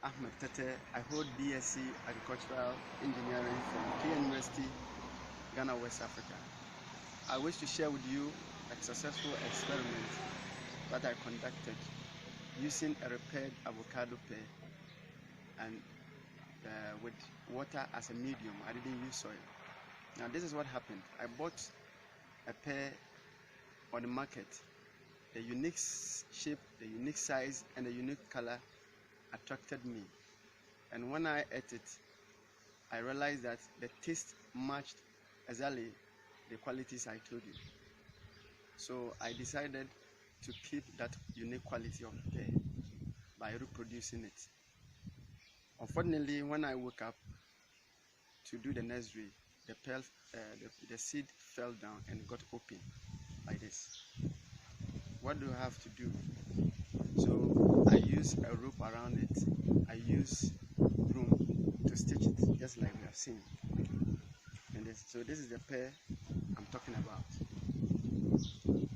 Ahmed Tete. I hold BSc Agricultural Engineering from Pear University, Ghana, West Africa. I wish to share with you a successful experiment that I conducted using a repaired avocado pear and with water as a medium. I didn't use soil. Now this is what happened. I bought a pear on the market. The unique shape, the unique size, and the unique color attracted me. And when I ate it, I realized that the taste matched exactly the qualities I told you. So I decided to keep that unique quality of pear by reproducing it. Unfortunately, when I woke up to do the nursery, the seed fell down and got open like this. What do I have to do? So I use a rope around it. I use broom to stitch it, just like we have seen. And so this is the pear I'm talking about.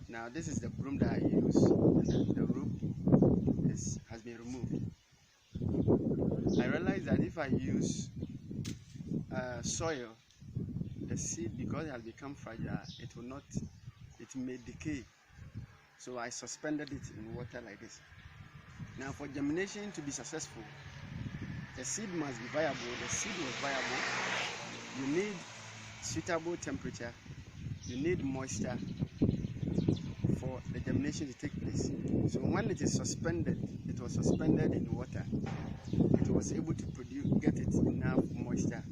Now this is the broom that I use, and the rope has been removed. I realized that if I use soil, the seed, because it has become fragile, it may decay. So I suspended it in water like this. Now for germination to be successful, the seed must be viable. The seed was viable. You need suitable temperature. You need moisture for the germination to take place. So when it is suspended, it was suspended in water. It was able to get it enough moisture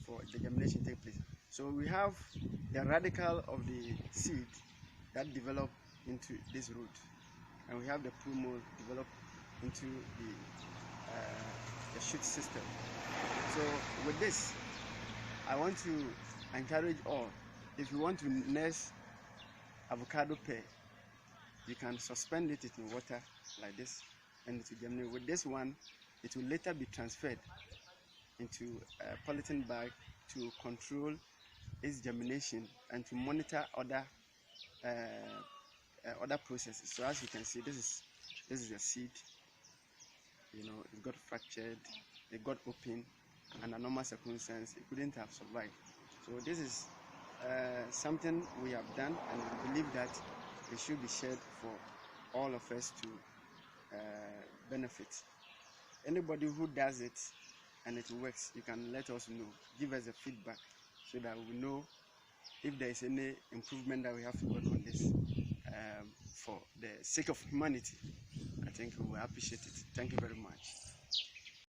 for the germination to take place. So we have the radical of the seed that developed into this root, and we have the plumule developed into the shoot system. So with this, I want to encourage all, if you want to nurse avocado pear, you can suspend it in water like this and it will germinate. With this one, it will later be transferred into a polythene bag to control its germination and to monitor other processes. So as you can see, this is a seed. You know, it got fractured, it got open, under normal circumstances, it couldn't have survived. So this is something we have done, and I believe that it should be shared for all of us to benefit. Anybody who does it and it works, you can let us know, give us a feedback so that we know if there is any improvement that we have to work on this for the sake of humanity. I think we will appreciate it. Thank you very much.